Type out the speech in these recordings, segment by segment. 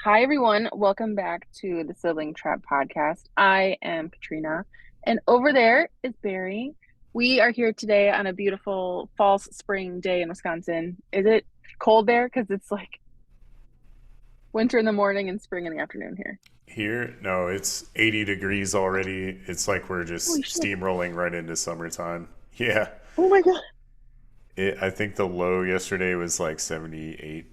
Hi, everyone. Welcome back to the Sibling Trap podcast. I am Katrina, and over there is Barry. We are here today on a beautiful fall spring day in Wisconsin. Is it cold there? Because it's like winter in the morning and spring in the afternoon here. Here, no, it's 80 degrees already. It's like we're Holy just shit. steamrolling right into summertime. Yeah. Oh my God. I think the low yesterday was like 78.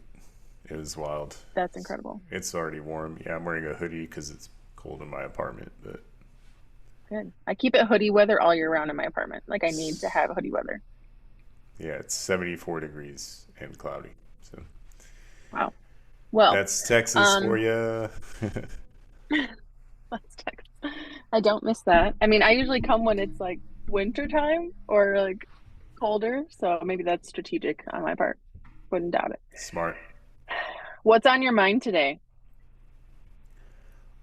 It was wild. That's incredible. It's already warm. Yeah, I'm wearing a hoodie because it's cold in my apartment. But Good. I keep it hoodie weather all year round in my apartment. Like I need to have hoodie weather. yeah, it's 74 degrees and cloudy. So Wow. Well, that's Texas for um, you. let's text. I don't miss that. I mean, I usually come when it's like winter time or like colder, so maybe that's strategic on my part. Wouldn't doubt it. Smart. What's on your mind today?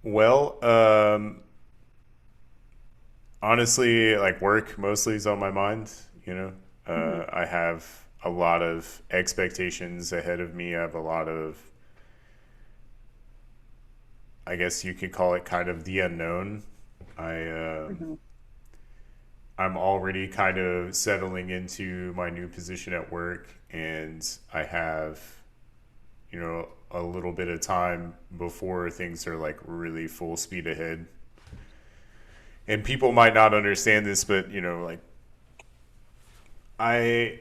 Well, honestly, like work mostly is on my mind. You know, Hmm. I have a lot of expectations ahead of me. I have a lot of, I guess you could call it kind of the unknown. I Hmm. I'm already kind of settling into my new position at work, and I have, a little bit of time before things are like really full speed ahead. And people might not understand this, but like I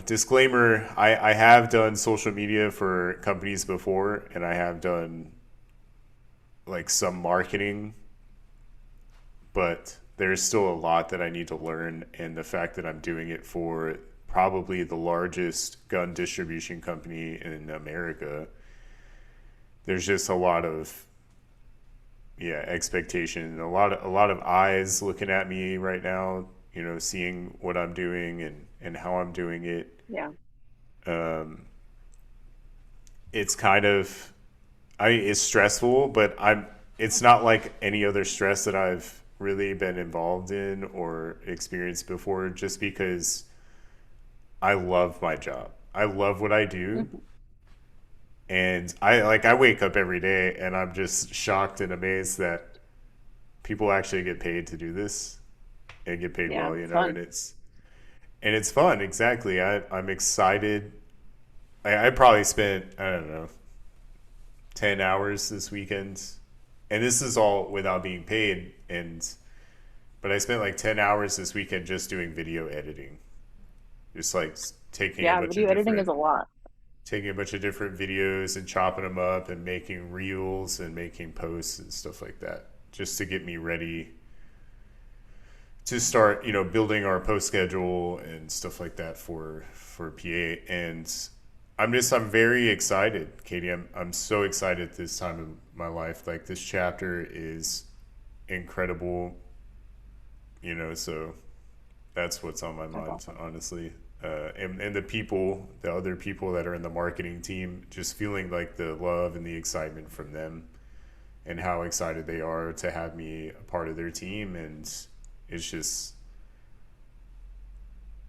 disclaimer, I have done social media for companies before, and I have done like some marketing, but there's still a lot that I need to learn. And the fact that I'm doing it for probably the largest gun distribution company in America, there's just a lot of expectation, a lot of eyes looking at me right now, seeing what I'm doing and how I'm doing it. Yeah. um, it's kind of it's stressful, but it's not like any other stress that I've really been involved in or experienced before, just because I love my job. I love what I do, Hmm. and I wake up every day and I'm just shocked and amazed that people actually get paid to do this and get paid Yeah, well, it's and fun. it's fun. Exactly. I'm excited. I probably spent, I don't know, 10 hours this weekend, and this is all without being paid. And but I spent like 10 hours this weekend just doing video editing, just like taking a Yeah, bunch of video editing different is a lot. videos and chopping them up and making reels and making posts and stuff like that, just to get me ready to start, building our post schedule and stuff like that for PA. And I'm very excited, Katie. I'm so excited this time of my life. Like, this chapter is incredible, so that's what's on my That's mind, awesome. honestly. And the other people that are in the marketing team, just feeling like the love and the excitement from them, and how excited they are to have me a part of their team. And it's just,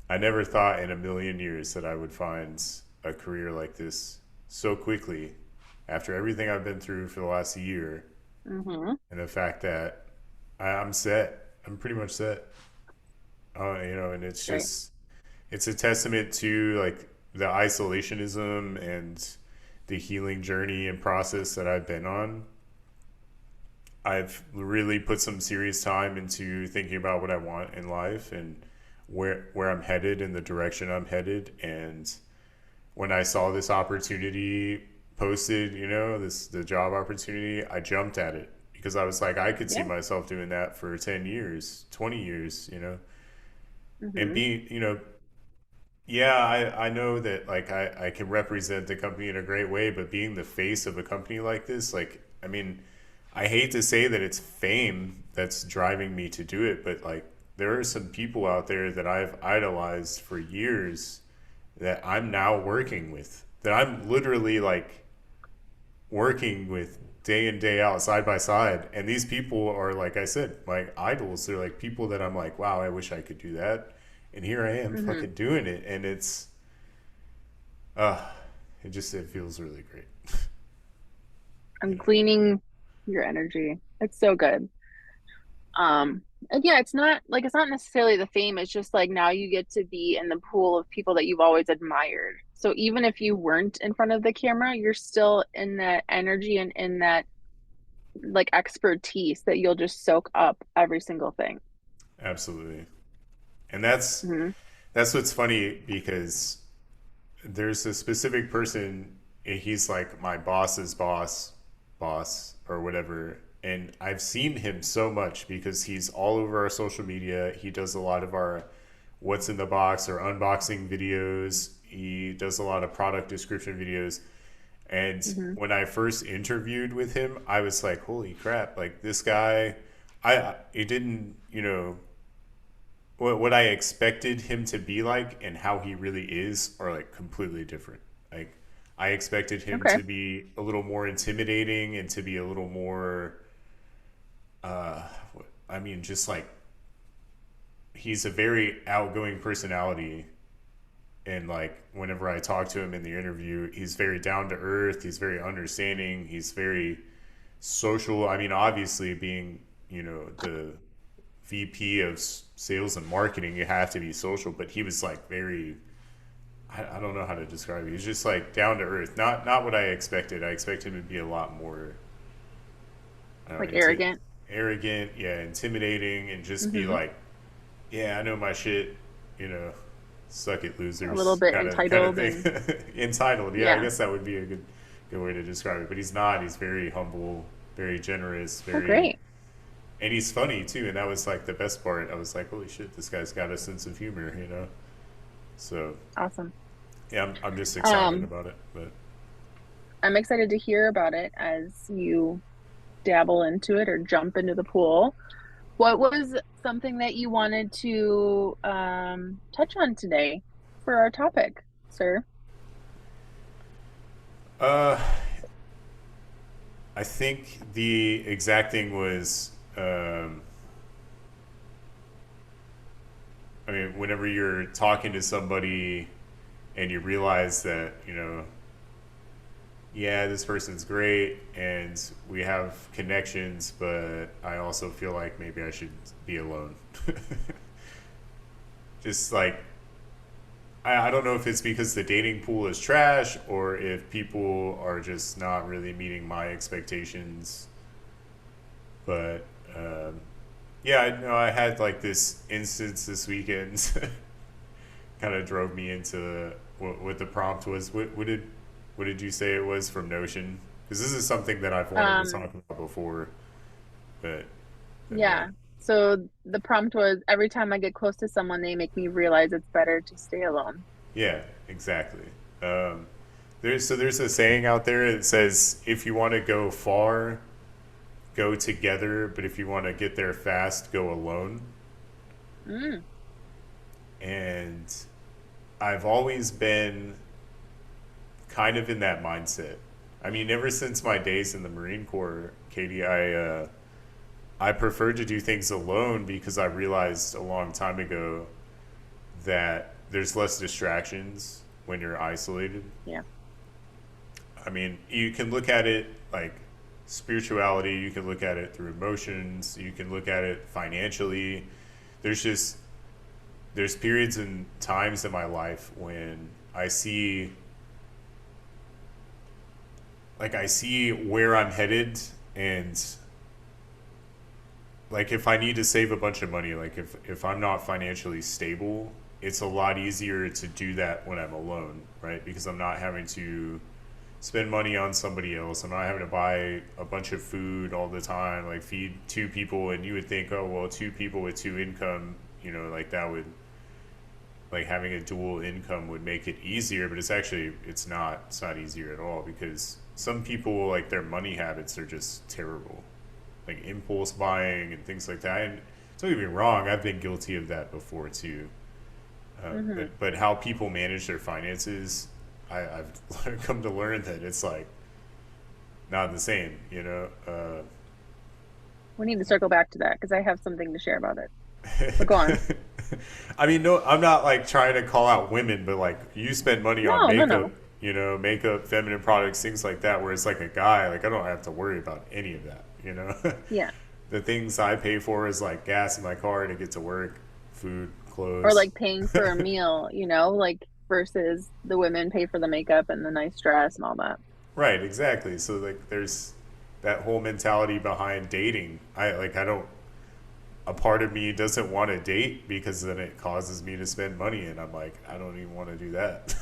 I never thought in a million years that I would find a career like this so quickly after everything I've been through for the last year, Hmm. and the fact that I'm set. I'm pretty much set. And it's Great. just, it's a testament to like the isolationism and the healing journey and process that I've been on. I've really put some serious time into thinking about what I want in life and where I'm headed and the direction I'm headed. And when I saw this opportunity posted, this the job opportunity, I jumped at it because I was like, I could see Yeah. myself doing that for 10 years, 20 years, and Hmm. being, yeah, I know that like I can represent the company in a great way, but being the face of a company like this, like, I mean, I hate to say that it's fame that's driving me to do it, but like there are some people out there that I've idolized for years that I'm now working with, that I'm literally like working with day in day out, side by side. And these people are, like I said, my idols. They're like people that I'm like, wow, I wish I could do that. And here I am Hmm. fucking doing it, and uh it feels really great. I'm cleaning your energy. It's so good. And yeah, it's not necessarily the fame, it's just like now you get to be in the pool of people that you've always admired. So even if you weren't in front of the camera, you're still in that energy and in that like expertise that you'll just soak up every single thing. Absolutely. And Hmm. that's what's funny because there's a specific person, he's like my boss's boss or whatever, and I've seen him so much because he's all over our social media. He does a lot of our what's in the box or unboxing videos. He does a lot of product description videos. And Hmm. when I first interviewed with him, I was like, holy crap, like this guy, I it didn't, what I expected him to be like and how he really is are like completely different. Like I expected him Okay. to be a little more intimidating and to be a little more uh I mean just like he's a very outgoing personality, and like whenever I talk to him in the interview, he's very down to earth, he's very understanding, he's very social. I mean, obviously being, the VP of sales and marketing, you have to be social, but he was like very, I don't know how to describe it. He's just like down to earth. Not what I expected. I expected him to be a lot more, I don't Like know, arrogant. arrogant, yeah, intimidating, and just be Hmm. like, yeah, I know my shit, you know, suck it, A little losers, bit kind of entitled thing. and Entitled, yeah, I yeah. guess that would be a good way to describe it. But he's not. He's very humble, very generous, Oh, very, great. and he's funny too. And that was like the best part. I was like, holy shit, this guy's got a sense of humor, you know. So Awesome. yeah, I'm just excited Um, about it. But I'm excited to hear about it as you dabble into it or jump into the pool. What was something that you wanted to touch on today for our topic, sir? uh, I think the exact thing was, I mean, whenever you're talking to somebody and you realize that, yeah, this person's great and we have connections, but I also feel like maybe I should be alone. Just like, I don't know if it's because the dating pool is trash or if people are just not really meeting my expectations. But yeah, I know I had like this instance this weekend, kind of drove me into what the prompt was. What did you say it was from Notion? Because this is something that I've wanted to Um, talk about before, but yeah, yeah. So the prompt was every time I get close to someone, they make me realize it's better to stay alone. yeah, exactly. There's a saying out there that says if you want to go far, go together, but if you want to get there fast, go alone. Mm, And I've always been kind of in that mindset. I mean, ever since my days in the Marine Corps, Katie, I prefer to do things alone because I realized a long time ago that there's less distractions when you're isolated. yeah. I mean, you can look at it like spirituality, you can look at it through emotions, you can look at it financially. There's just there's periods and times in my life when I see where I'm headed, and like if I need to save a bunch of money, like if I'm not financially stable, it's a lot easier to do that when I'm alone, right? Because I'm not having to spend money on somebody else. I'm not having to buy a bunch of food all the time, like feed two people. And you would think, oh well, two people with two income, like that would, like having a dual income would make it easier. But it's not easier at all because some people, like their money habits are just terrible, like impulse buying and things like that. And don't get me wrong, I've been guilty of that before too. Hmm. But how people manage their finances, I've come to learn that it's like not the same. We need to circle back to that because I have something to share about it. But go on. I mean, no, I'm not like trying to call out women, but like you spend money on No, no, makeup, no. makeup, feminine products, things like that, where it's like a guy, like I don't have to worry about any of that. Yeah. The things I pay for is like gas in my car to get to work, food, Or clothes. like paying for a meal, like versus the women pay for the makeup and the nice dress and all that. Right, exactly. So like there's that whole mentality behind dating. I don't a part of me doesn't want to date because then it causes me to spend money and I'm like, I don't even want to do that.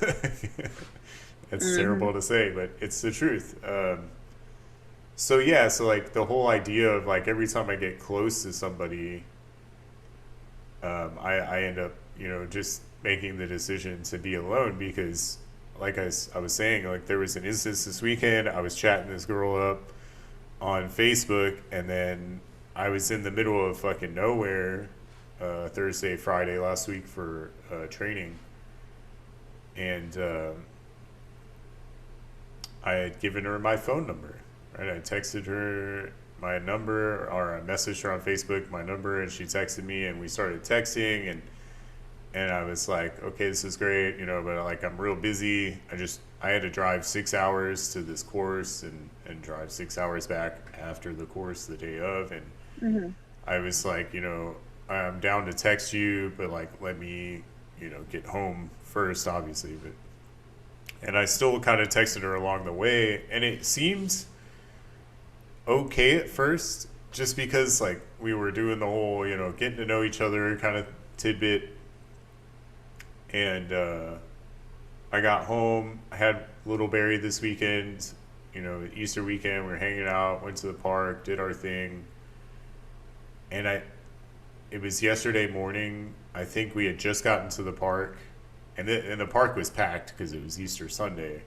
It's Hmm. terrible to say, but it's the truth. So yeah, so like the whole idea of like every time I get close to somebody, I end up, just making the decision to be alone because, like I was saying, like there was an instance this weekend. I was chatting this girl up on Facebook, and then I was in the middle of fucking nowhere Thursday, Friday last week for training, and I had given her my phone number. Right, I texted her my number, or I messaged her on Facebook my number, and she texted me, and we started texting, and I was like, okay, this is great, but like I'm real busy. I had to drive 6 hours to this course and drive 6 hours back after the course the day of, and Hmm. I was like, I'm down to text you, but like let me, get home first, obviously, but and I still kind of texted her along the way, and it seemed okay at first, just because like we were doing the whole, getting to know each other kind of tidbit, and I got home. I had Little Barry this weekend, Easter weekend. We were hanging out, went to the park, did our thing, and it was yesterday morning. I think we had just gotten to the park, and the park was packed because it was Easter Sunday.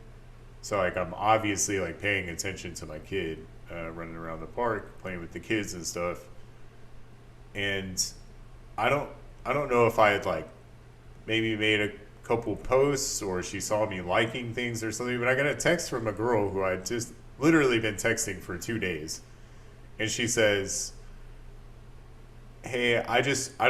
So like I'm obviously like paying attention to my kid, running around the park, playing with the kids and stuff. And I don't I don't know if I had like maybe made a couple posts or she saw me liking things or something, but I got a text from a girl who I'd just literally been texting for 2 days, and she says, "Hey, I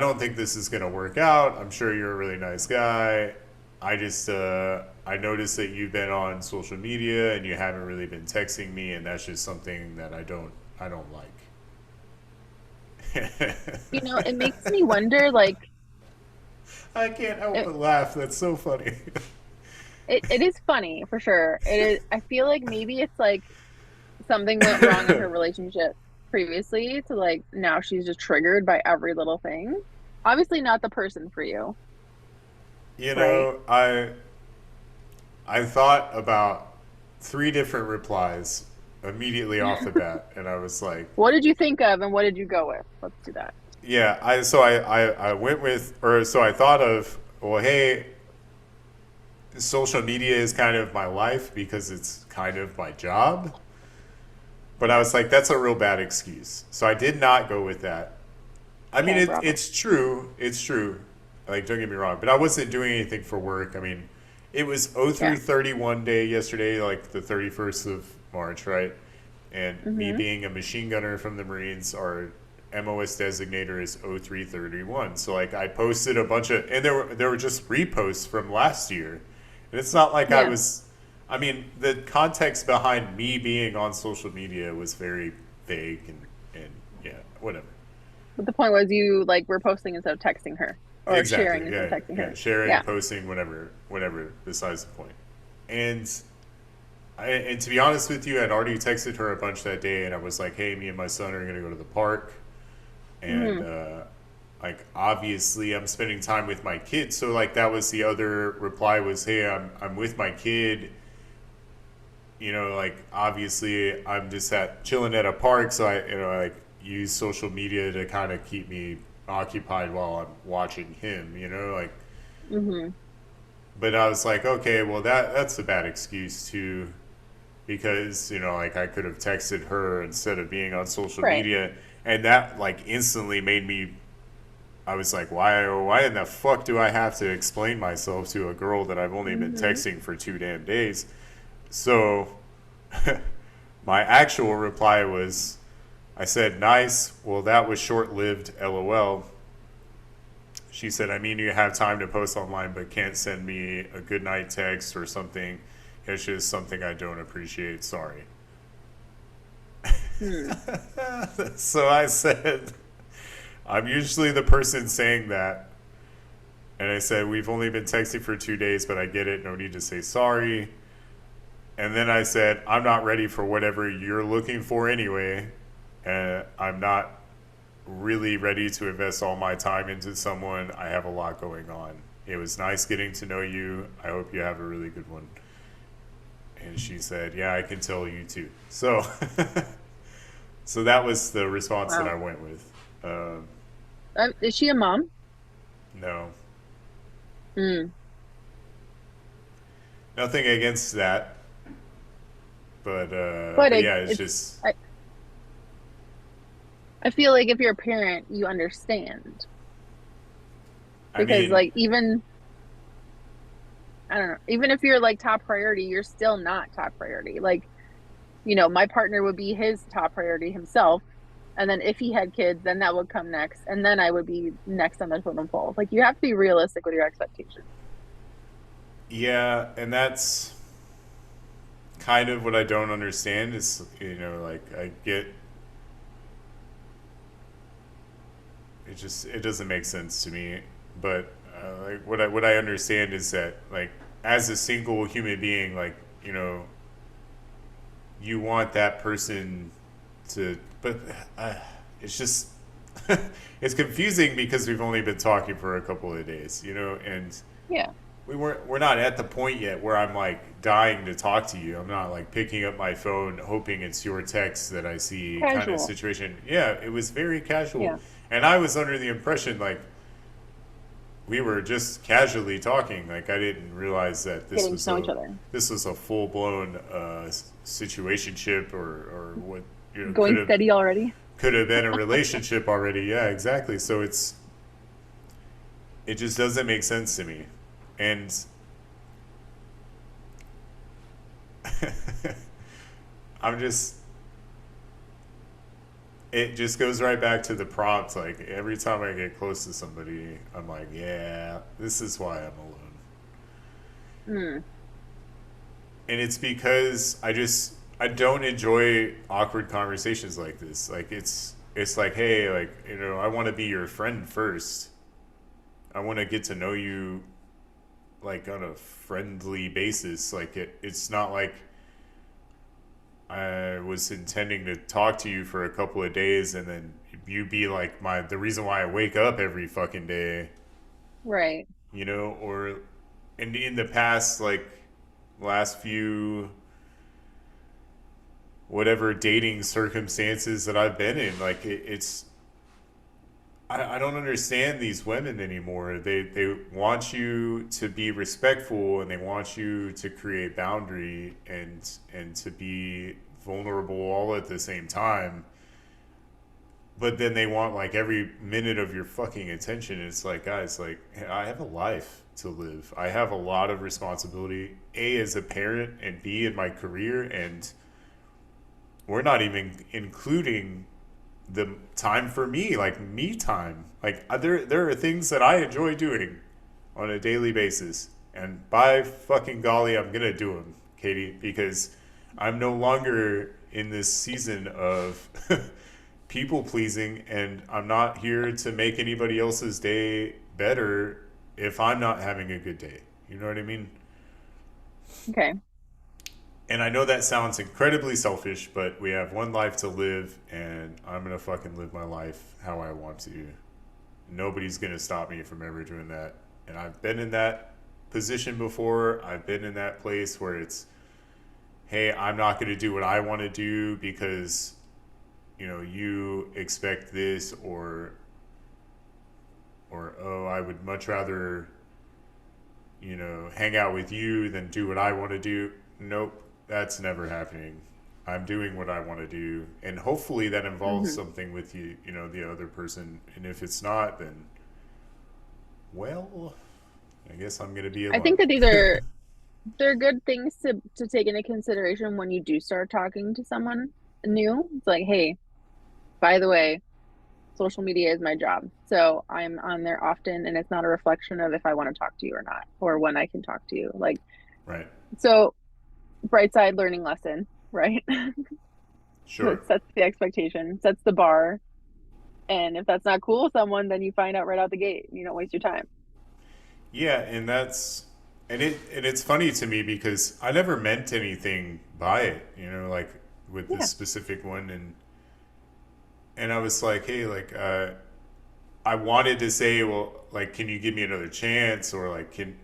don't think this is gonna work out. I'm sure you're a really nice guy. I noticed that you've been on social media and you haven't really been texting me, and that's just something that I don't like." It makes me wonder, like, I can't help it, but laugh. That's so funny. it is funny for sure. It is, I feel like maybe it's like something went wrong in her relationship previously to like now she's just triggered by every little thing. Obviously not the person for you, you right? know, I I thought about three different replies immediately off the bat, and I was like, What did you think of and what did you go with? Let's do that. yeah. I went with, or so I thought of. Well, hey, social media is kind of my life because it's kind of my job. But I was like, that's a real bad excuse. So I did not go with that. I mean, Okay, bravo. it's true. It's true. Like, don't get me wrong. But I wasn't doing anything for work. I mean, it was Yeah. 0331 day yesterday, like the 31st of March, right? And me Mm-hmm. being a machine gunner from the Marines, our MOS designator is 0331. So, like, I posted a bunch of, and there were just reposts from last year. And it's not like Yeah. I mean, the context behind me being on social media was very vague and yeah, whatever. But the point was you like were posting instead of texting her or Exactly. sharing instead of Yeah. texting Yeah. her. Sharing, Yeah. posting, whatever. Besides the point. And and to be honest with you, I'd already texted her a bunch that day, and I was like, "Hey, me and my son are gonna go to the park, and Hmm. like obviously I'm spending time with my kid." So like that was the other reply was, "Hey, I'm with my kid. Like obviously I'm just at chilling at a park, so I like use social media to kind of keep me occupied while I'm watching him. Like." Mm-hmm. But I was like, okay, well that's a bad excuse too, because like I could have texted her instead of being on social Right. media, and that like instantly made me. I was like, why in the fuck do I have to explain myself to a girl that I've only been Mm-hmm. texting for 2 damn days? So my actual reply was, I said, nice. Well, that was short lived. LOL. She said, I mean, you have time to post online, but can't send me a good night text or something. It's just something I don't appreciate. Sorry. Hmm. So I said, I'm usually the person saying that. And I said, we've only been texting for 2 days, but I get it. No need to say sorry. And then I said, I'm not ready for whatever you're looking for anyway. And I'm not really ready to invest all my time into someone. I have a lot going on. It was nice getting to know you. I hope you have a really good one. And she said, yeah, I can tell you too. So, so that was the response that I Wow. went with. Is she a mom? No, Hmm. nothing against that, But but yeah, it's it's just. I, I feel like if you're a parent, you understand I because mean, like even I don't know, even if you're like top priority, you're still not top priority. Like, my partner would be his top priority himself. And then if he had kids, then that would come next. And then I would be next on the totem pole. Like you have to be realistic with your expectations. yeah, and that's kind of what I don't understand is, like I get it doesn't make sense to me, but like what I understand is that like as a single human being, like you want that person to, but uh, it's just it's confusing because we've only been talking for a couple of days, and Yeah. we're not at the point yet where I'm like dying to talk to you. I'm not like picking up my phone hoping it's your text that I see kind of Casual. situation. Yeah, it was very casual. Yeah. And I was under the impression like we were just casually talking. Like I didn't realize that this Getting to was know each a other. full blown situationship or what Going steady already. could have been a relationship already. Yeah, exactly. So it just doesn't make sense to me. And I'm just it just goes right back to the prompt. Like every time I get close to somebody, I'm like, yeah, this is why I'm alone. Hmm. And it's because I don't enjoy awkward conversations like this. Like it's like, hey, like, I want to be your friend first. I want to get to know you like on a friendly basis. Like it's not like I was intending to talk to you for a couple of days and then you be like the reason why I wake up every fucking day, Right. or in the past like last few whatever dating circumstances that I've been in, like it's I don't understand these women anymore. They want you to be respectful and they want you to create boundary and to be vulnerable all at the same time. But then they want like every minute of your fucking attention. It's like, guys, like I have a life to live. I have a lot of responsibility, A as a parent and B in my career, and we're not even including the time for me, like me time. Like there are things that I enjoy doing on a daily basis, and by fucking golly, I'm gonna do them, Katie, because I'm no longer in this season of people pleasing, and I'm not here to make anybody else's day better if I'm not having a good day. You know what I mean? Okay. And I know that sounds incredibly selfish, but we have one life to live, and I'm gonna fucking live my life how I want to. Nobody's gonna stop me from ever doing that. And I've been in that position before. I've been in that place where it's, hey, I'm not gonna do what I want to do because you expect this, or oh, I would much rather hang out with you than do what I want to do. Nope, that's never happening. I'm doing what I want to do, and hopefully that involves Hmm. something with you, the other person. And if it's not, then well, I guess I'm gonna be I think alone. that they're good things to take into consideration when you do start talking to someone new. It's like, hey, by the way, social media is my job. So I'm on there often and it's not a reflection of if I want to talk to you or not or when I can talk to you. Like, Right. so bright side learning lesson, right? Sure. That sets the expectation, sets the bar. And if that's not cool with someone, then you find out right out the gate. You don't waste your time. Yeah, and it's funny to me because I never meant anything by it, like with this Yeah. specific one, and I was like, hey, like I wanted to say, well, like, can you give me another chance, or like, can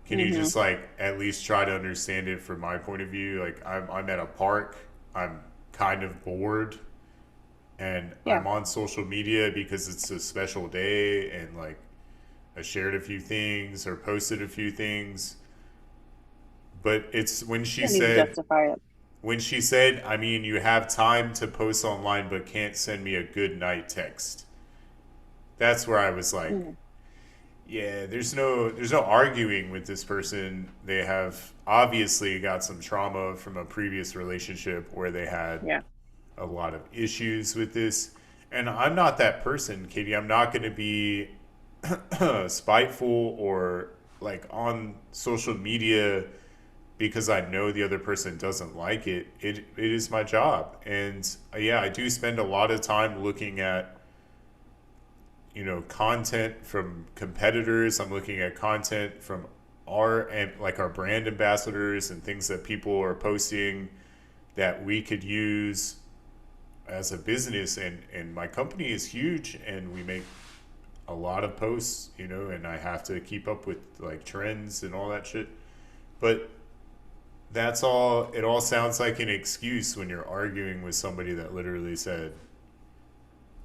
you Hmm. just like at least try to understand it from my point of view? Like, I'm at a park, I'm kind of bored, and Yeah. I'm on social media because it's a special day, and like I shared a few things or posted a few things. But it's You don't need to justify it. when she said, I mean, you have time to post online but can't send me a good night text. That's where I was like, Mm. yeah, there's no arguing with this person. They have obviously got some trauma from a previous relationship where they had Yeah. a lot of issues with this. And I'm not that person, Katie. I'm not going to be spiteful or like on social media because I know the other person doesn't like it. It is my job. And yeah, I do spend a lot of time looking at, content from competitors. I'm looking at content from our and like our brand ambassadors and things that people are posting that we could use as a business, and my company is huge and we make a lot of posts, and I have to keep up with like trends and all that shit. But that's all. It all sounds like an excuse when you're arguing with somebody that literally said,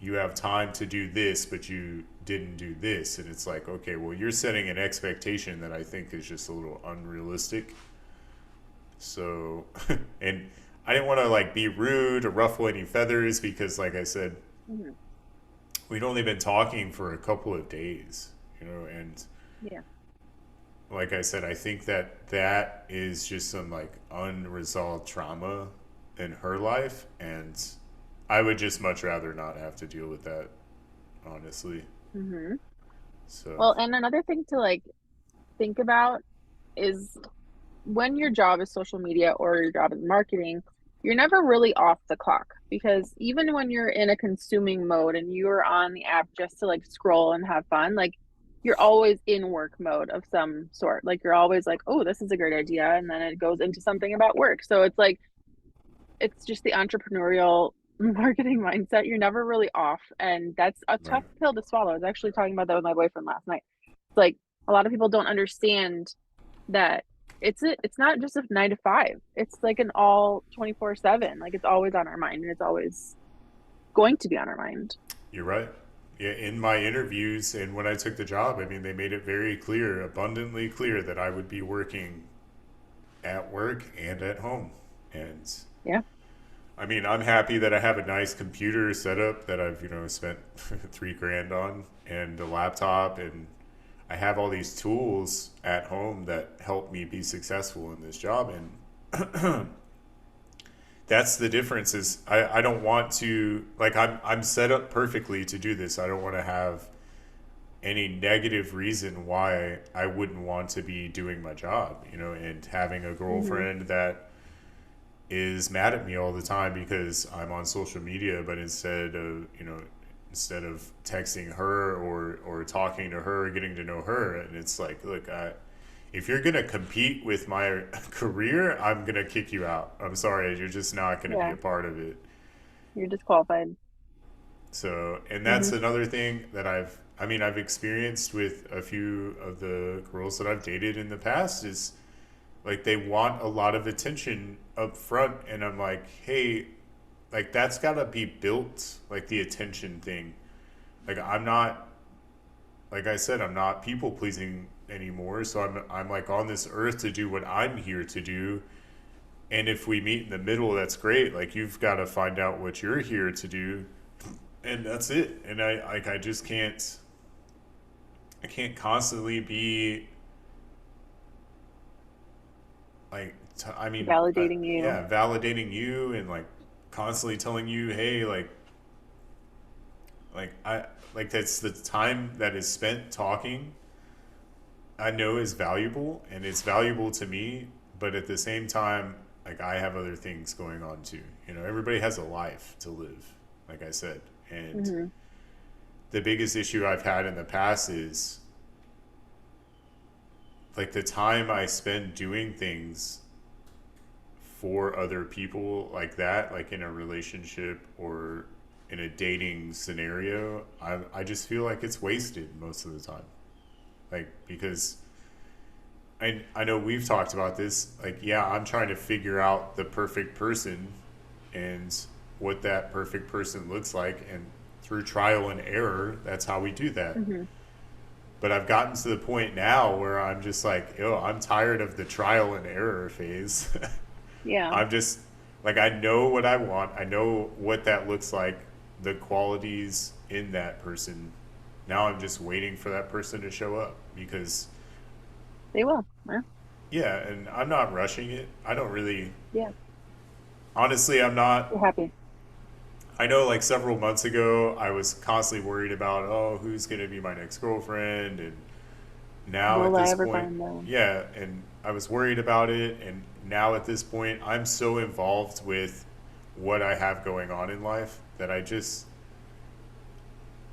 you have time to do this, but you didn't do this. And it's like, okay, well, you're setting an expectation that I think is just a little unrealistic. So, and I didn't want to like be rude or ruffle any feathers because, like I said, Hmm. we'd only been talking for a couple of days, and Yeah. like I said, I think that that is just some like unresolved trauma in her life, and I would just much rather not have to deal with that, honestly. Hmm. So, Well, and another thing to like think about is when your job is social media or your job is marketing, you're never really off the clock because even when you're in a consuming mode and you're on the app just to like scroll and have fun, like you're always in work mode of some sort. Like you're always like, oh, this is a great idea. And then it goes into something about work. So it's like, it's just the entrepreneurial marketing mindset. You're never really off. And that's a right. tough pill to swallow. I was actually talking about that with my boyfriend last night. It's like a lot of people don't understand that it's not just a 9 to 5. It's like an all 24/7. Like it's always on our mind and it's always going to be on our mind. You're right. Yeah, in my interviews and when I took the job, I mean, they made it very clear, abundantly clear, that I would be working at work and at home. And Yeah. I mean, I'm happy that I have a nice computer setup that I've, spent 3 grand on, and a laptop, and I have all these tools at home that help me be successful in this job. And that's the difference is I don't want to like I'm set up perfectly to do this. I don't want to have any negative reason why I wouldn't want to be doing my job, and having a Hmm. girlfriend that is mad at me all the time because I'm on social media, but instead of texting her or talking to her, getting to know her, and it's like, look, if you're gonna compete with my career, I'm gonna kick you out. I'm sorry, you're just not gonna be Yeah. a part of it. You're disqualified. So, and Hmm. that's another thing that I mean, I've experienced with a few of the girls that I've dated in the past is like they want a lot of attention up front, and I'm like, hey, like that's gotta be built, like the attention thing. Like I'm not, like I said, I'm not people pleasing anymore. So I'm like on this earth to do what I'm here to do. And if we meet in the middle, that's great. Like you've got to find out what you're here to do, and that's it. And I just I can't constantly be like I mean Validating you. yeah, validating you and like constantly telling you, hey, I like that's the time that is spent talking I know is valuable and it's valuable to me, but at the same time, like I have other things going on too. You know, everybody has a life to live, like I said. And Hmm. the biggest issue I've had in the past is like the time I spend doing things for other people like that, like in a relationship or in a dating scenario, I just feel like it's wasted most of the time. Like, because I know we've talked about this. Like, yeah, I'm trying to figure out the perfect person and what that perfect person looks like. And through trial and error, that's how we do that. Hmm. But I've gotten to the point now where I'm just like, yo, I'm tired of the trial and error phase. Yeah, I'm just like, I know what I want. I know what that looks like, the qualities in that person. Now I'm just waiting for that person to show up because, they will. Yeah. yeah, and I'm not rushing it. I don't really, Yeah. honestly, I'm not. You're happy. I know like several months ago, I was constantly worried about, oh, who's going to be my next girlfriend? And now at Will I this ever point, find them? yeah, and I was worried about it. And now at this point, I'm so involved with what I have going on in life that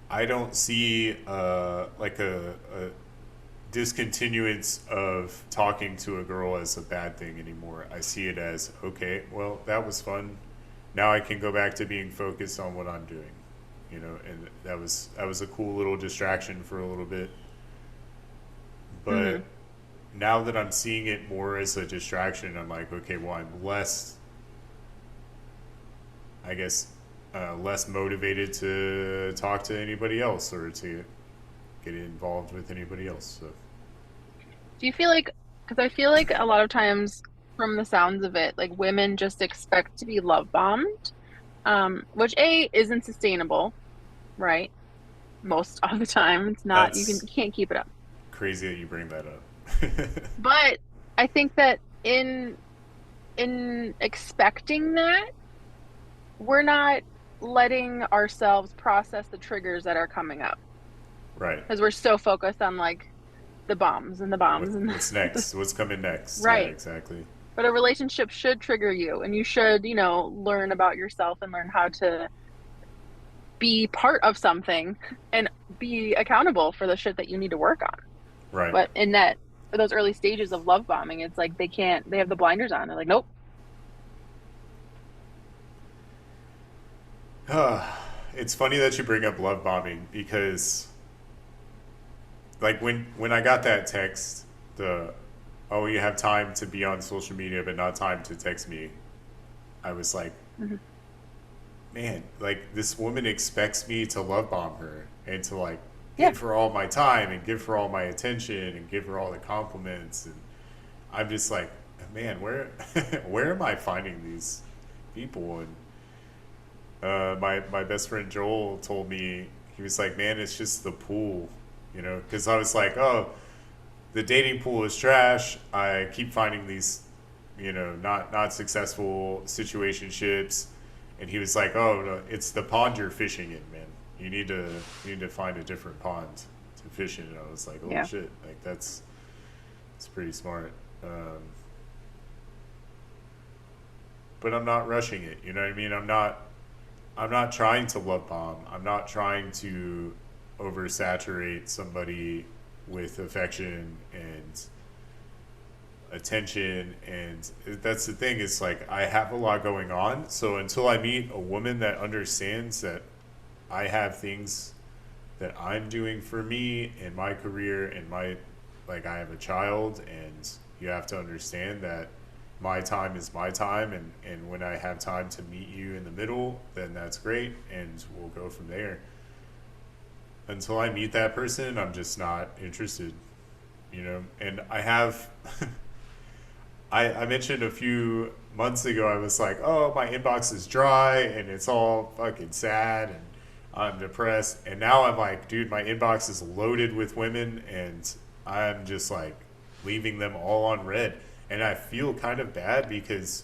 I don't see like a discontinuance of talking to a girl as a bad thing anymore. I see it as, okay, well, that was fun. Now I can go back to being focused on what I'm doing, you know, and that was a cool little distraction for a little bit. Hmm. But now that I'm seeing it more as a distraction, I'm like, okay, well, I'm less, I guess, less motivated to talk to anybody else or to get involved with anybody else. So Do you feel like, because I feel like a lot of times from the sounds of it, like women just expect to be love bombed, which A isn't sustainable, right? Most of the time, it's not, you that's can't keep it up. crazy that you bring that up. But I think that in expecting that, we're not letting ourselves process the triggers that are coming up Right. because we're so focused on like the bombs and the bombs and What's the, next? What's coming next? Yeah, right. exactly. But a relationship should trigger you, and you should, learn about yourself and learn how to be part of something and be accountable for the shit that you need to work on. Right. But in that, for those early stages of love bombing, it's like they can't, they have the blinders on. They're like, nope. It's funny that you bring up love bombing because like when I got that text, the oh, you have time to be on social media but not time to text me, I was like, Mhm. man, like this woman expects me to love bomb her and to like Yeah. give her all my time and give her all my attention and give her all the compliments. And I'm just like, man, where where am I finding these people? And my best friend Joel told me, he was like, man, it's just the pool, you know, because I was like, oh, the dating pool is trash. I keep finding these, you know, not successful situationships, and he was like, oh, no, it's the pond you're fishing in, man. You need to find a different pond to fish in. And I was like, oh Yeah. shit, like it's pretty smart. But I'm not rushing it. You know what I mean? I'm not trying to love bomb. I'm not trying to oversaturate somebody with affection and attention. And that's the thing, is like I have a lot going on. So until I meet a woman that understands that I have things that I'm doing for me in my career and my, like, I have a child, and you have to understand that my time is my time, and when I have time to meet you in the middle, then that's great, and we'll go from there. Until I meet that person, I'm just not interested, you know. And I have I mentioned a few months ago, I was like, oh, my inbox is dry and it's all fucking sad and I'm depressed. And now I'm like, dude, my inbox is loaded with women and I'm just like leaving them all on red. And I feel kind of bad because,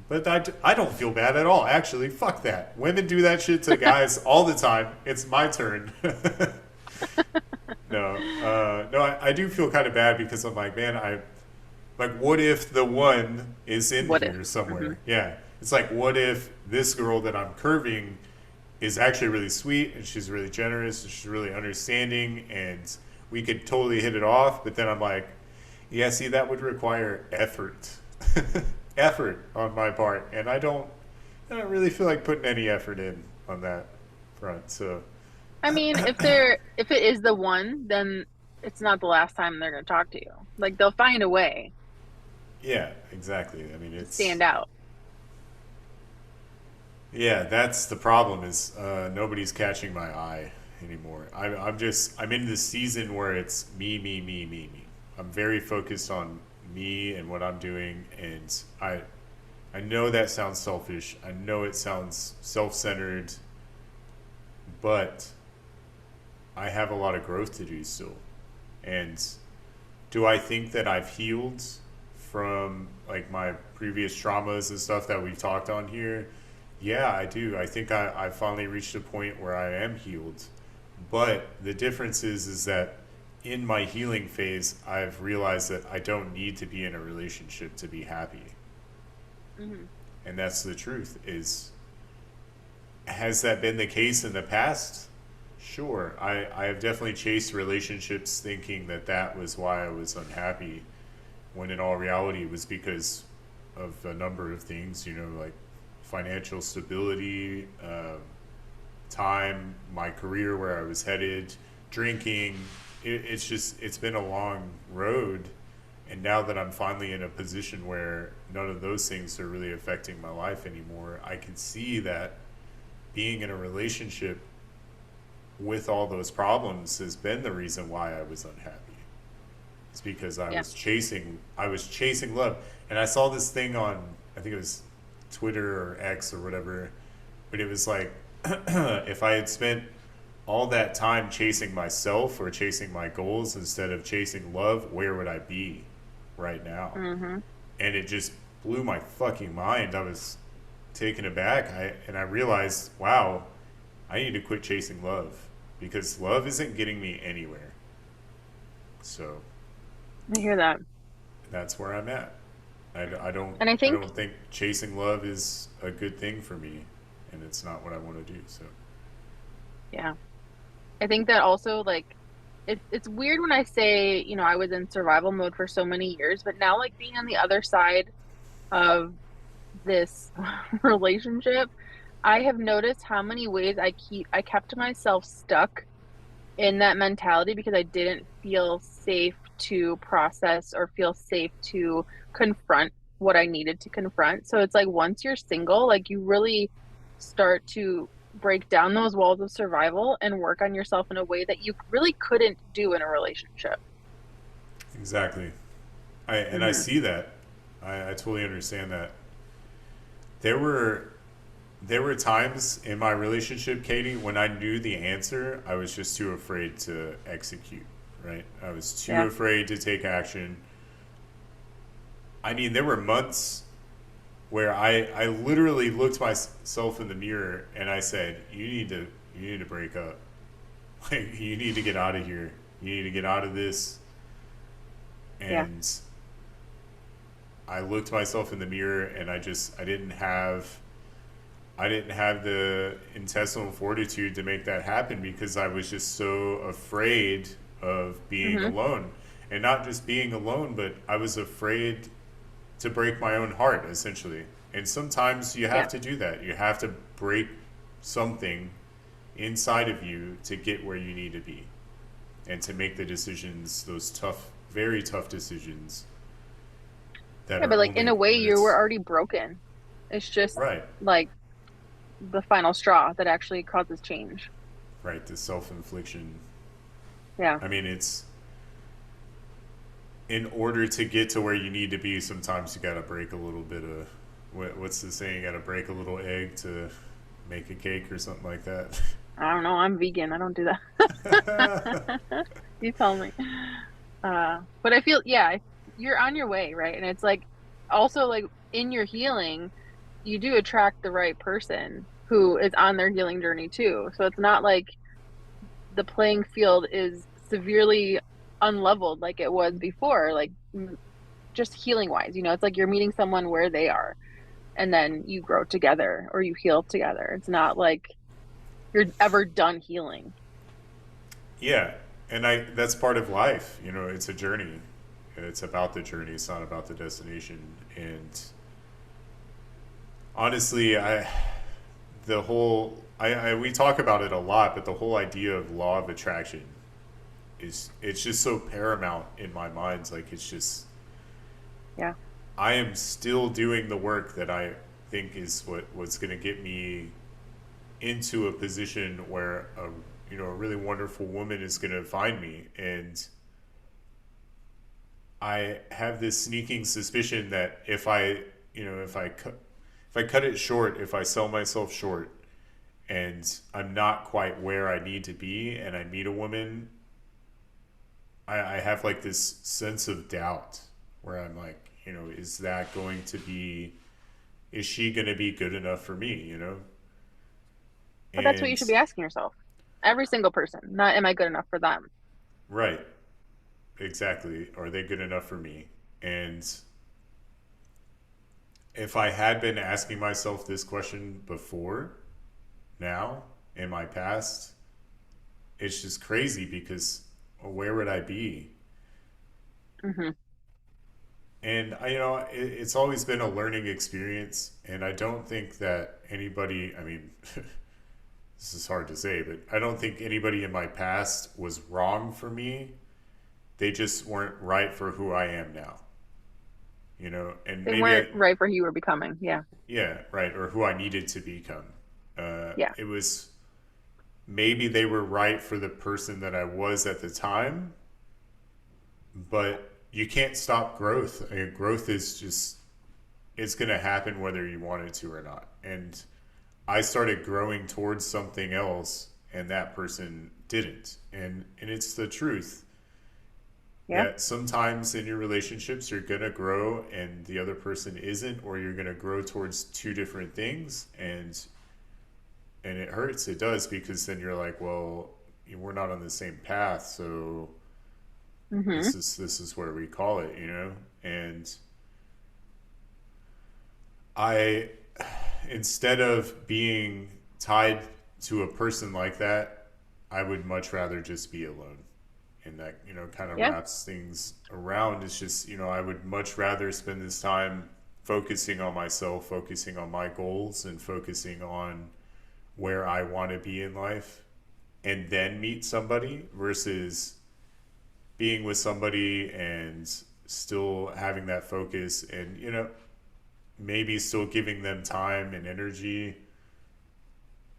but I don't feel bad at all, actually. Fuck that. Women do that shit to guys all the time. It's my turn. No, no, I do feel kind of bad because I'm like, man, Like, what if the one is in What if? here Hmm. somewhere? Yeah. It's like, what if this girl that I'm curving is actually really sweet and she's really generous and she's really understanding and we could totally hit it off, but then I'm like, yeah, see, that would require effort. Effort on my part. And I don't really feel like putting any effort in on that front. So, I mean, if it is the one, then it's not the last time they're going to talk to you. Like they'll find a way yeah, exactly. I mean, to it's stand out. yeah, that's the problem is nobody's catching my eye anymore. I'm in this season where it's me. I'm very focused on me and what I'm doing, and I know that sounds selfish. I know it sounds self-centered, but I have a lot of growth to do still. And do I think that I've healed from like my previous traumas and stuff that we've talked on here? Yeah, I do. I think I finally reached a point where I am healed. But the difference is that in my healing phase, I've realized that I don't need to be in a relationship to be happy. Hmm. And that's the truth. Is has that been the case in the past? Sure. I have definitely chased relationships thinking that that was why I was unhappy, when in all reality it was because of a number of things, like financial stability, time, my career, where I was headed, drinking. It's been a long road. And now that I'm finally in a position where none of those things are really affecting my life anymore, I can see that being in a relationship with all those problems has been the reason why I was unhappy. It's because Yeah. I was chasing love. And I saw this thing on, I think it was Twitter or X or whatever, but it was like if I had spent all that time chasing myself or chasing my goals instead of chasing love, where would I be right now? Hmm. And it just blew my fucking mind. I was taken aback. And I realized, wow, I need to quit chasing love because love isn't getting me anywhere. So I hear that. that's where I'm at. And I I think, don't think chasing love is a good thing for me, and it's not what I want to do. So yeah, I think that also like it's weird when I say, I was in survival mode for so many years, but now like being on the other side of this relationship, I have noticed how many ways I kept myself stuck in that mentality because I didn't feel safe to process or feel safe to confront what I needed to confront. So it's like once you're single, like you really start to break down those walls of survival and work on yourself in a way that you really couldn't do in a relationship. exactly, I Hmm. see that. I totally understand that. There were there were times in my relationship, Katie, when I knew the answer, I was just too afraid to execute. Right? I was too Yeah. afraid to take action. I mean, there were months where I literally looked myself in the mirror and I said, you need to break up. Like you need to get out of here. You need to get out of this. Yeah. And I looked myself in the mirror and I didn't have the intestinal fortitude to make that happen because I was just so afraid of being Hmm. alone. And not just being alone, but I was afraid to break my own heart, essentially. And sometimes you have Yeah. to do that. You have to break something inside of you to get where you need to be and to make the decisions, those tough, very tough decisions that Yeah, are but like in only, a way you were that's already broken. It's just right, like the final straw that actually causes change. right, the self infliction. Yeah. I mean, it's in order to get to where you need to be, sometimes you got to break a little bit of, what's the saying? You got to break a little egg to make a cake or something like that. I don't know. I'm vegan. I don't do that. You tell me. But I feel, yeah, you're on your way, right? And it's like also like in your healing, you do attract the right person who is on their healing journey too. So it's not like the playing field is severely unleveled like it was before. Like just healing wise, it's like you're meeting someone where they are and then you grow together or you heal together. It's not like you're ever done healing. Yeah, and I that's part of life. You know, it's a journey. It's about the journey. It's not about the destination. And honestly, I the whole I we talk about it a lot, but the whole idea of law of attraction is it's just so paramount in my mind. Like it's just Yeah. I am still doing the work that I think is what's going to get me into a position where a really wonderful woman is going to find me. And I have this sneaking suspicion that if I cut it short, if I sell myself short and I'm not quite where I need to be and I meet a woman, I have like this sense of doubt where I'm like, is that going to be, is she going to be good enough for me? But that's what you And should be asking yourself. Every single person, not am I good enough for them? right, exactly. Are they good enough for me? And if I had been asking myself this question before, now, in my past, it's just crazy because where would I be? Hmm. And it's always been a learning experience, and I don't think that anybody. I mean, this is hard to say, but I don't think anybody in my past was wrong for me. They just weren't right for who I am now. And They maybe weren't right for who you were becoming. Yeah. yeah, right, or who I needed to become. Yeah. It was maybe they were right for the person that I was at the time, but you can't stop growth. I mean, growth is just it's going to happen whether you want it to or not. And I started growing towards something else and that person didn't. And it's the truth Yeah. that sometimes in your relationships you're going to grow and the other person isn't, or you're going to grow towards two different things. And it hurts. It does, because then you're like, well, we're not on the same path, so Hmm. this is where we call it. And I, instead of being tied to a person like that, I would much rather just be alone. And that, kind of Yeah. wraps things around. It's just, I would much rather spend this time focusing on myself, focusing on my goals, and focusing on where I want to be in life, and then meet somebody versus being with somebody and still having that focus and, maybe still giving them time and energy,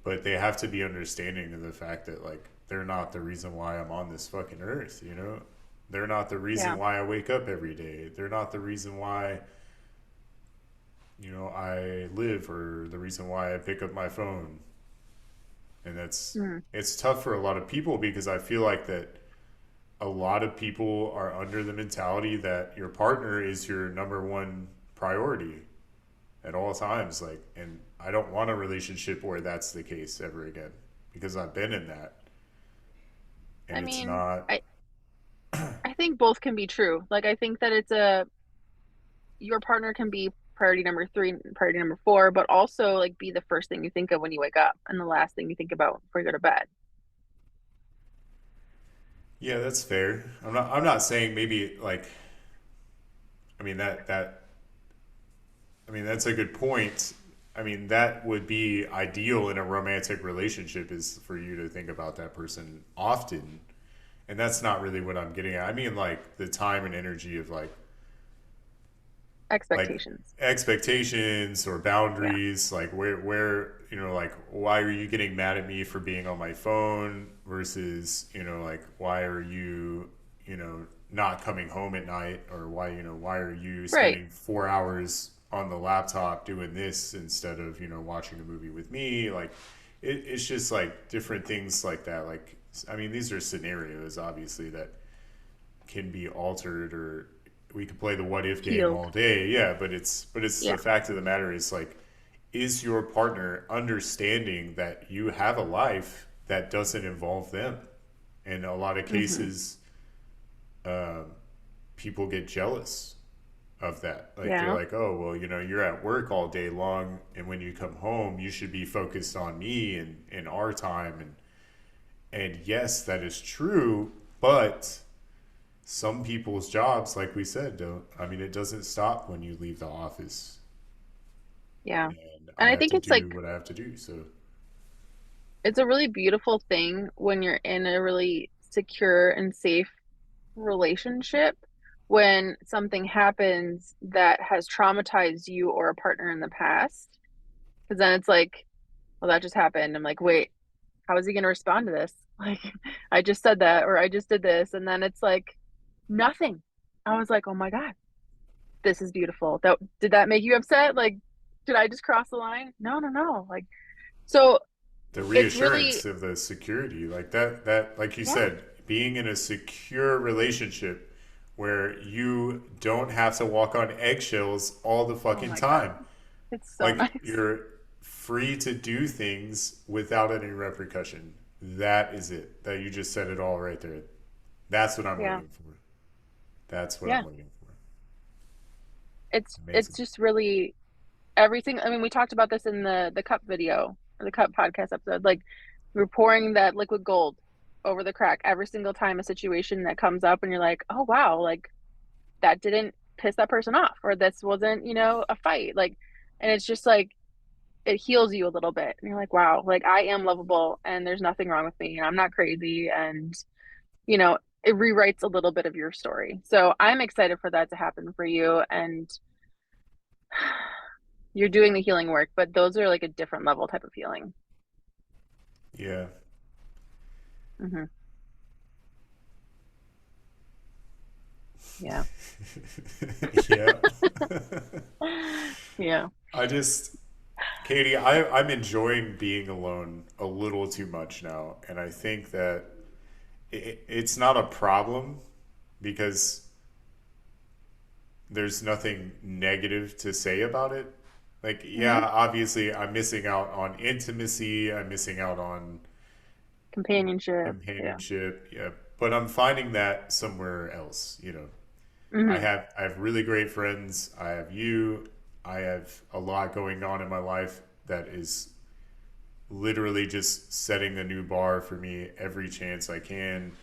but they have to be understanding of the fact that, like, they're not the reason why I'm on this fucking earth. They're not the reason Yeah. why I wake up every day. They're not the reason why, I live, or the reason why I pick up my phone. And Mm. it's tough for a lot of people, because I feel like that a lot of people are under the mentality that your partner is your number one priority at all times. Like, and I don't want a relationship where that's the case ever again, because I've been in that, and I it's mean, not. I think both can be true. Like I think that it's a your partner can be priority number three, priority number four, but also like be the first thing you think of when you wake up and the last thing you think about before you go to bed. Yeah, that's fair. I'm not saying maybe like. I mean that's a good point. I mean, that would be ideal in a romantic relationship, is for you to think about that person often. And that's not really what I'm getting at. I mean, like, the time and energy of like Expectations. expectations or Yeah. boundaries, like where like, why are you getting mad at me for being on my phone versus, like, why are you not coming home at night, or why are you Right. spending 4 hours on the laptop doing this instead of watching a movie with me. Like, it's just like different things like that. Like, I mean, these are scenarios obviously that can be altered, or we could play the what if game Healed. all day. Yeah, but it's the Yeah. fact of the matter is, like, is your partner understanding that you have a life that doesn't involve them? In a lot of Hmm. cases, uh, people get jealous, of that. Like they're Yeah. like, oh, well, you're at work all day long, and when you come home, you should be focused on me and our time. And yes, that is true, but some people's jobs, like we said, don't. I mean, it doesn't stop when you leave the office, Yeah. and I And I have think to it's do like what I have to do. So it's a really beautiful thing when you're in a really secure and safe relationship when something happens that has traumatized you or a partner in the past. Because then it's like, well, that just happened. I'm like, wait, how is he going to respond to this? Like, I just said that, or I just did this. And then it's like, nothing. I was like, oh my God, this is beautiful. That did that make you upset? Like, did I just cross the line? No, no, no. Like, so the it's really, reassurance of the security, like that, like you yeah. said, being in a secure relationship where you don't have to walk on eggshells all the Oh fucking my God, time. it's so Like nice. you're free to do things without any repercussion. That is it. That you just said it all right there. That's what I'm Yeah, waiting for. That's what I'm yeah. waiting for. It's Amazing. just really everything. I mean, we talked about this in the cup video or the cup podcast episode. Like, we're pouring that liquid gold over the crack every single time a situation that comes up, and you're like, oh wow, like that didn't piss that person off, or this wasn't, a fight. Like, and it's just like it heals you a little bit, and you're like, wow, like I am lovable, and there's nothing wrong with me, and I'm not crazy, and it rewrites a little bit of your story. So I'm excited for that to happen for you, and you're doing the healing work, but those are like a different level type of healing. Yeah. Hmm. Yeah. Yeah. Yeah. I just, Katie, I'm enjoying being alone a little too much now. And I think that it's not a problem because there's nothing negative to say about it. Like, yeah, Hmm. obviously, I'm missing out on intimacy, I'm missing out on Companionship. Yeah. companionship, yeah, but I'm finding that somewhere else. I Hmm. have I have really great friends. I have you. I have a lot going on in my life that is literally just setting a new bar for me every chance I can.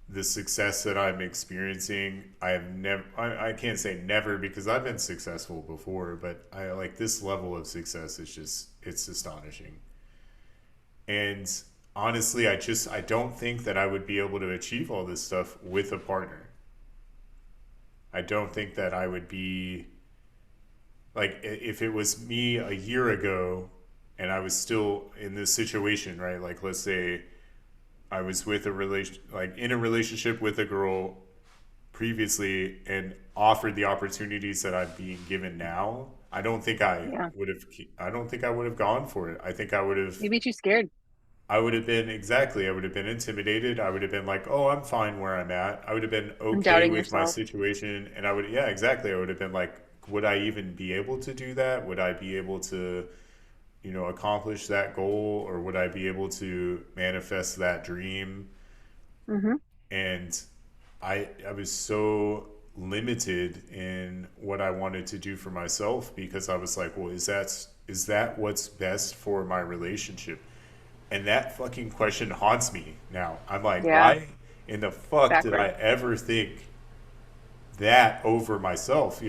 The success that I'm experiencing, I have never, I can't say never because I've been successful before, but I like this level of success is just, it's astonishing. And honestly, I don't think that I would be able to achieve all this stuff with a partner. I don't think that I would be like if it was me a year ago and I was still in this situation, right? Like let's say I was with a relation like in a relationship with a girl previously and offered the opportunities that I'm being given now. Yeah. I don't think I would have gone for it. I think You'd be too scared I would have been exactly. I would have been intimidated. I would have been like, "Oh, I'm fine where I'm at." I would have been and okay doubting with my yourself. situation, and yeah, exactly. I would have been like, "Would I even be able to do that? Would I be able to, accomplish that goal, or would I be able to manifest that dream?" Hmm. And I was so limited in what I wanted to do for myself because I was like, "Well, is that what's best for my relationship?" And that fucking question haunts me now. I'm like, Yeah. why in the fuck did I Backwards. ever think that over myself?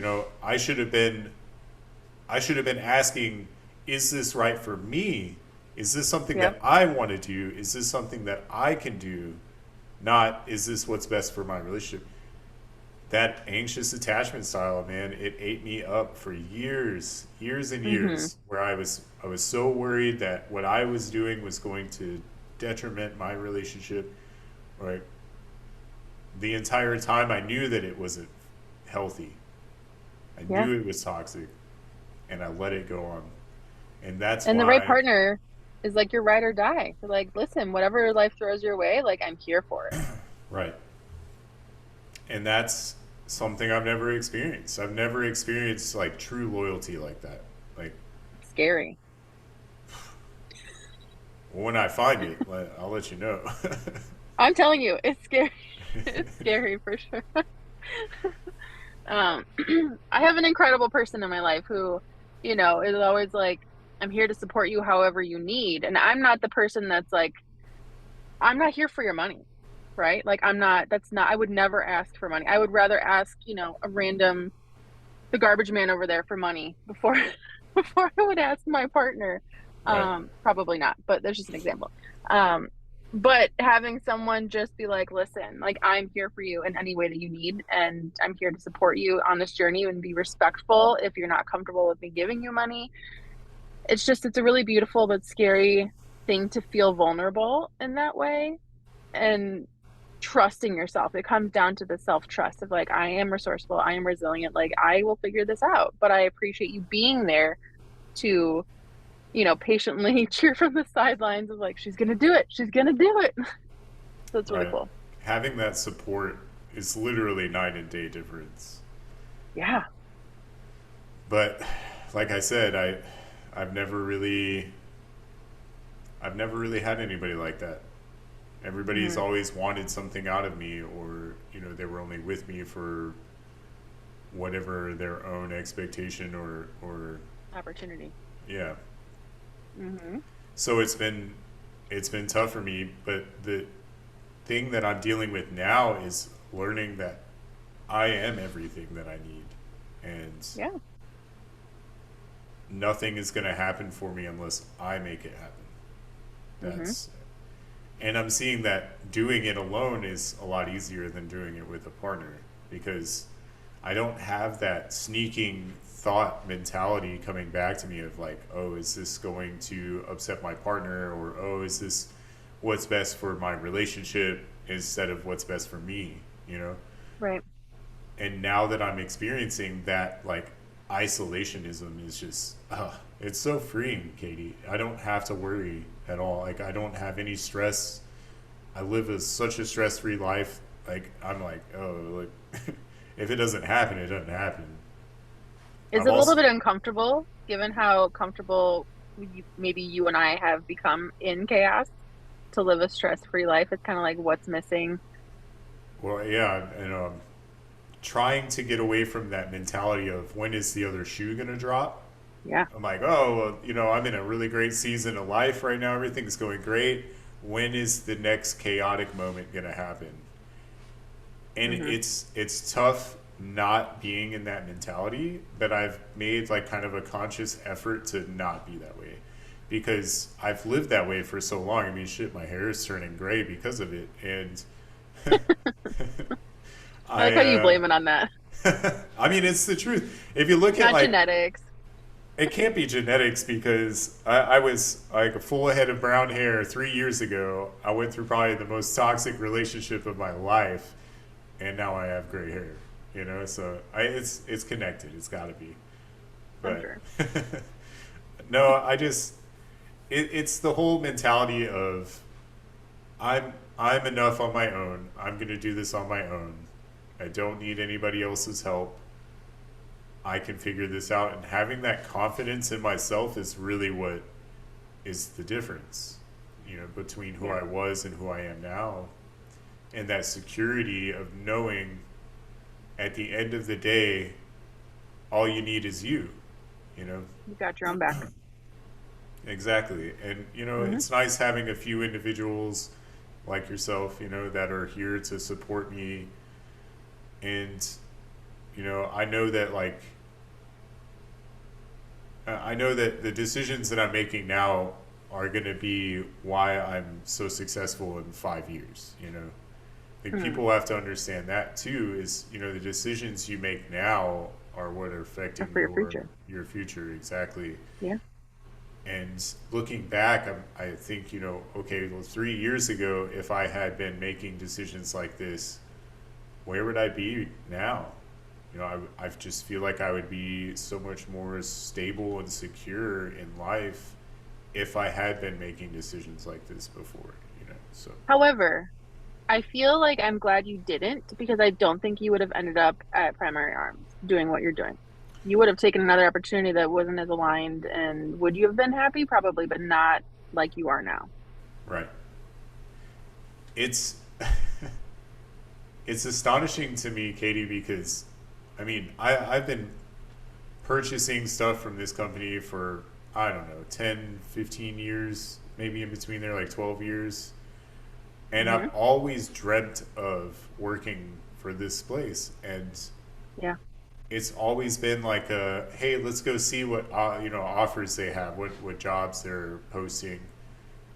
I should have been asking, is this right for me? Is this something Yep. that I want to do? Is this something that I can do? Not, is this what's best for my relationship? That anxious attachment style, man, it ate me up for years, years and Hmm. years, where I was so worried that what I was doing was going to detriment my relationship. Right, the entire time I knew that it wasn't healthy. I Yeah. knew it was toxic, and I let it go on. And that's And the right why, partner is like your ride or die. They're like, listen, whatever life throws your way, like I'm here for it. right, and that's something I've never experienced. I've never experienced like true loyalty like that. Like Scary. when I find it, I'll let you know. I'm telling you, it's scary. It's scary for sure. Um, I have an incredible person in my life who, is always like, I'm here to support you however you need. And I'm not the person that's like, I'm not here for your money, right? Like, I would never ask for money. I would rather ask, the garbage man over there for money before, before I would ask my partner. Right. Probably not, but there's just an example. Um, but having someone just be like, listen, like, I'm here for you in any way that you need, and I'm here to support you on this journey and be respectful if you're not comfortable with me giving you money. It's a really beautiful but scary thing to feel vulnerable in that way and trusting yourself. It comes down to the self trust of like, I am resourceful, I am resilient, like, I will figure this out. But I appreciate you being there to, patiently cheer from the sidelines of like, she's going to do it. She's going to do it. So it's really Right. cool. Having that support is literally night and day difference. Yeah. But like I said, I've never really I've never really had anybody like that. Everybody's Hmm. always wanted something out of me, or they were only with me for whatever their own expectation, or Opportunity. yeah. Hmm. So it's been tough for me, but the thing that I'm dealing with now is learning that I am everything that I need, and Yeah. nothing is going to happen for me unless I make it happen. Hmm. That's And I'm seeing that doing it alone is a lot easier than doing it with a partner, because I don't have that sneaking thought mentality coming back to me of like, oh, is this going to upset my partner, or oh, is this what's best for my relationship instead of what's best for me, you know? Right. And now that I'm experiencing that, like, isolationism is just, it's so freeing, Katie. I don't have to worry at all. Like, I don't have any stress. I live such a stress free life. Like, I'm like, oh, like, if it doesn't happen, it doesn't happen. Is I'm it a little also, bit uncomfortable given how comfortable maybe you and I have become in chaos to live a stress-free life? It's kind of like what's missing. well, yeah, and trying to get away from that mentality of when is the other shoe going to drop. Yeah. I'm like, oh, well, I'm in a really great season of life right now. Everything's going great. When is the next chaotic moment going to happen? And Hmm. it's tough not being in that mentality, but I've made like kind of a conscious effort to not be that way, because I've lived that way for so long. I mean, shit, my hair is turning gray because of it, and I like I how you blame it on that. I mean, it's the truth. If you look at Not like, genetics. it can't be genetics, because I was like a full head of brown hair 3 years ago. I went through probably the most toxic relationship of my life, and now I have gray hair. So it's connected. It's got to be. I'm But sure. no, it's the whole mentality of I'm enough on my own. I'm gonna do this on my own. I don't need anybody else's help. I can figure this out, and having that confidence in myself is really what is the difference, between who Yeah. I was and who I am now. And that security of knowing at the end of the day, all you need is you, you know? You got your own back. Exactly. And, Hmm. it's nice having a few individuals like yourself, that are here to support me. And, I know that, like, I know that the decisions that I'm making now are going to be why I'm so successful in 5 years, Like, Hmm. people have to understand that too, is, the decisions you make now are what are Or affecting for your your future. your future, exactly. Yeah. And looking back, I think, okay, well, 3 years ago, if I had been making decisions like this, where would I be now? I just feel like I would be so much more stable and secure in life if I had been making decisions like this before, So, However, I feel like I'm glad you didn't because I don't think you would have ended up at Primary Arms doing what you're doing. You would have taken another opportunity that wasn't as aligned, and would you have been happy? Probably, but not like you are now. right. It's it's astonishing to me, Katie, because I mean, I've been purchasing stuff from this company for, I don't know, 10, 15 years, maybe in between there, like 12 years. And I've Hmm. always dreamt of working for this place. And Yeah. it's always been like a, hey, let's go see what, offers they have, what jobs they're posting.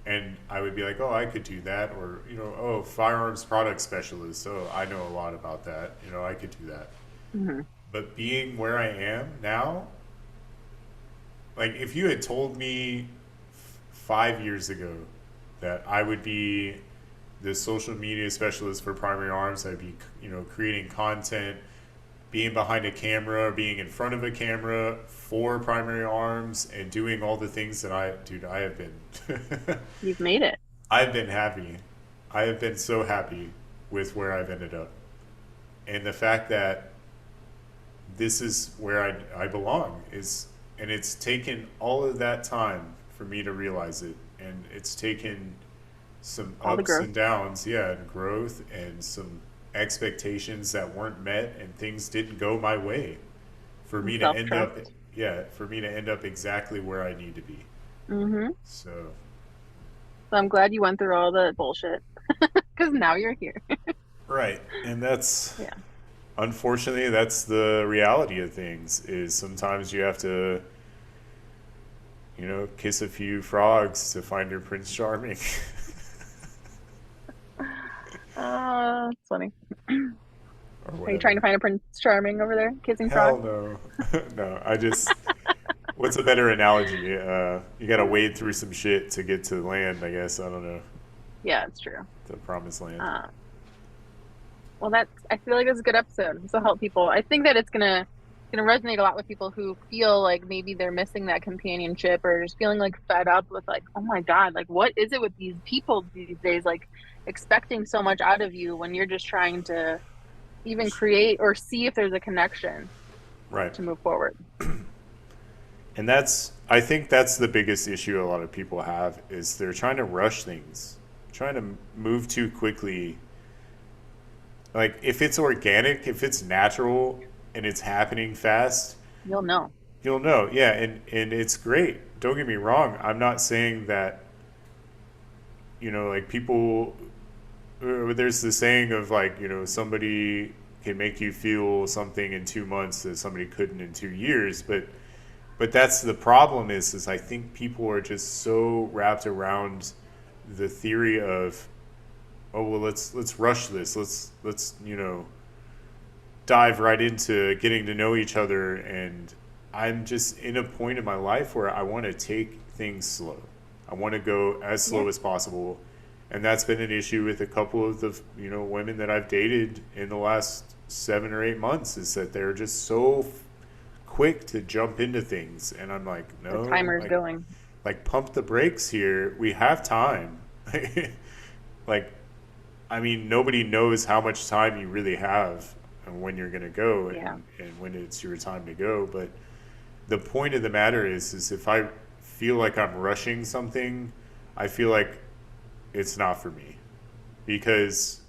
And I would be like, oh, I could do that. Or, oh, firearms product specialist. Oh, I know a lot about that. I could do that. Hmm. But being where I am now, like if you had told me 5 years ago that I would be the social media specialist for Primary Arms, I'd be, creating content, being behind a camera, being in front of a camera for Primary Arms, and doing all the things that dude, I have been, You've made it. I've been happy. I have been so happy with where I've ended up. And the fact that this is where I belong is, and it's taken all of that time for me to realize it. And it's taken some All the ups growth and downs, yeah, and growth and some expectations that weren't met and things didn't go my way for and me to end up, self-trust. yeah, for me to end up exactly where I need to be. Hmm. So, So I'm glad you went through all the bullshit because now you're here. right. And that's, Yeah. unfortunately, that's the reality of things is sometimes you have to, kiss a few frogs to find your Prince Charming. It's funny. Or Are you trying to whatever. find a Prince Charming over there, kissing Hell frogs? no. No, I just, what's a better analogy? You got to wade through some shit to get to land, I guess. I don't know. Yeah, it's true. The promised land. Uh, well, I feel like it's a good episode. This will help people. I think that it's gonna resonate a lot with people who feel like maybe they're missing that companionship or just feeling like fed up with like, oh my God, like what is it with these people these days? Like expecting so much out of you when you're just trying to even create or see if there's a connection Right. to move forward. And I think that's the biggest issue a lot of people have is they're trying to rush things, trying to move too quickly. Like if it's organic, if it's natural and it's happening fast, You'll know. you'll know. Yeah, and it's great. Don't get me wrong. I'm not saying that, like people, there's the saying of like, somebody can make you feel something in 2 months that somebody couldn't in 2 years, but that's the problem is I think people are just so wrapped around the theory of, oh well, let's rush this, let's dive right into getting to know each other. And I'm just in a point in my life where I want to take things slow. I want to go as Yeah. slow as possible. And that's been an issue with a couple of the women that I've dated in the last 7 or 8 months is that they're just so quick to jump into things. And I'm like, The no, timer's like going. pump the brakes here. We have time. Like, I mean, nobody knows how much time you really have and when you're going to go, Yeah. and when it's your time to go. But the point of the matter is if I feel like I'm rushing something, I feel like it's not for me because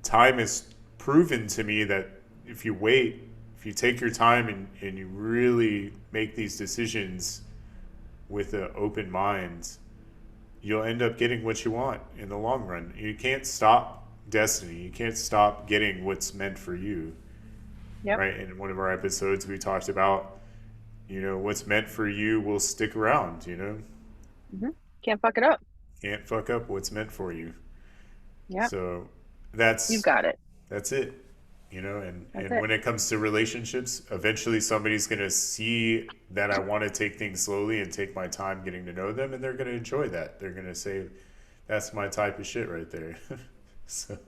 time has proven to me that if you wait, if you take your time and you really make these decisions with an open mind, you'll end up getting what you want in the long run. You can't stop destiny. You can't stop getting what's meant for you, Yep. right? In one of our episodes, we talked about, what's meant for you will stick around, Hmm. Can't fuck it up. Can't fuck up what's meant for you. Yep. So You've that's got it. that's it. And That's and it. when it comes to relationships, eventually somebody's going to see that I want to take things slowly and take my time getting to know them, and they're going to enjoy that. They're going to say that's my type of shit right there. So,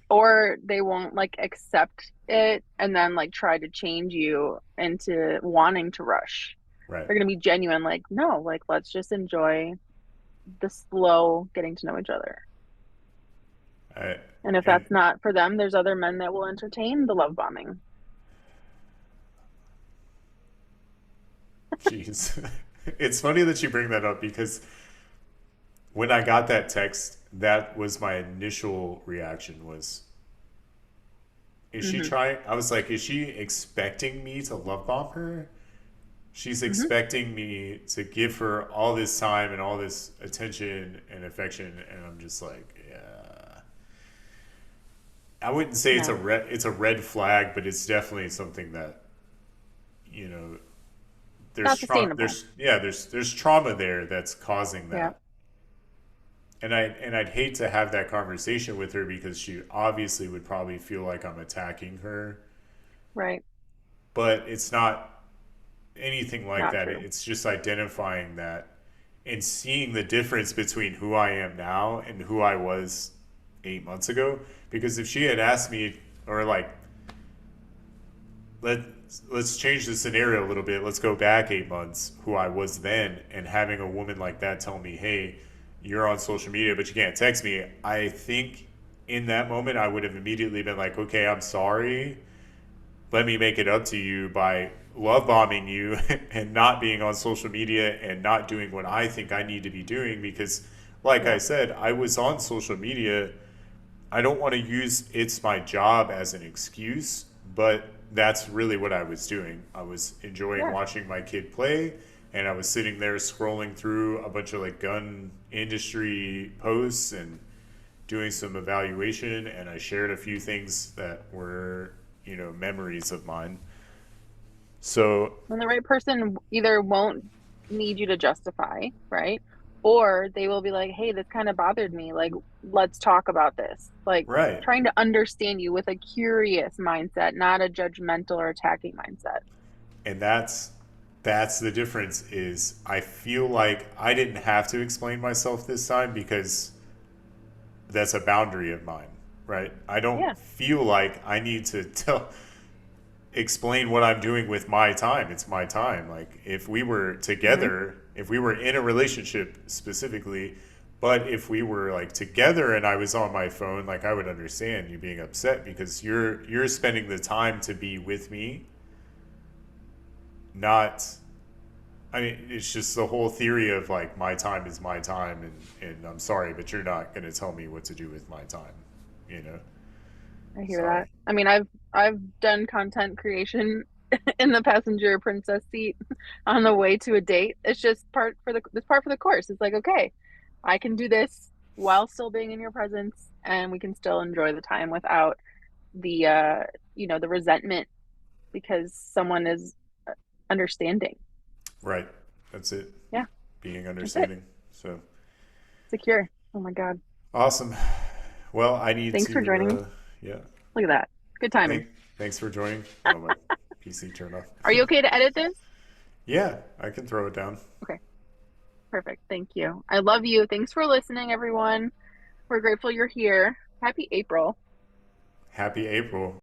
Or they won't like accept it and then like try to change you into wanting to rush. right. They're gonna be genuine, like, no, like let's just enjoy the slow getting to know each other. I, And if and that's not for them, there's other men that will entertain the love bombing. jeez. It's funny that you bring that up because when I got that text, that was my initial reaction was, is she Hmm. trying? I was like, is she expecting me to love bomb her? She's Hmm. expecting me to give her all this time and all this attention and affection, and I'm just like, yeah. I wouldn't say No, it's a red flag, but it's definitely something that you know not sustainable. there's trauma there that's causing Yeah. that. And I'd hate to have that conversation with her because she obviously would probably feel like I'm attacking her, Right. but it's not anything like Not that. true. It's just identifying that and seeing the difference between who I am now and who I was 8 months ago. Because if she had asked me, or like, let let's change the scenario a little bit. Let's go back 8 months, who I was then, and having a woman like that tell me, "Hey, you're on social media, but you can't text me." I think in that moment I would have immediately been like, "Okay, I'm sorry. Let me make it up to you by love bombing you and not being on social media and not doing what I think I need to be doing." Because, like I Yeah. said, I was on social media. I don't want to use it's my job as an excuse, but that's really what I was doing. I was enjoying Yeah. watching my kid play, and I was sitting there scrolling through a bunch of like gun industry posts and doing some evaluation, and I shared a few things that were, memories of mine. So, And the right person either won't need you to justify, right? Or they will be like, hey, this kind of bothered me. Like, let's talk about this. Like, right. trying to understand you with a curious mindset, not a judgmental or attacking mindset. And that's the difference is I feel like I didn't have to explain myself this time because that's a boundary of mine, right? I don't Yeah. feel like I need to tell explain what I'm doing with my time. It's my time. Like if we were Hmm. together, if we were in a relationship specifically, but if we were like together and I was on my phone, like I would understand you being upset because you're spending the time to be with me, not I mean, it's just the whole theory of like my time is my time, and I'm sorry, but you're not going to tell me what to do with my time. You know, I hear sorry. that. I mean, I've done content creation in the passenger princess seat on the way to a date. It's just part for the course. It's like, okay, I can do this while still being in your presence and we can still enjoy the time without the the resentment because someone is understanding. Right. That's it. Yeah, Being that's it. understanding. So Secure. Oh my God. awesome. Well, I need Thanks for to. joining me. Yeah. Look at that. Good timing. Thank. Thanks for joining. Oh, my PC turned off. Are you okay to edit this? Yeah, I can throw it down. Okay, perfect. Thank you. I love you. Thanks for listening, everyone. We're grateful you're here. Happy April. Happy April.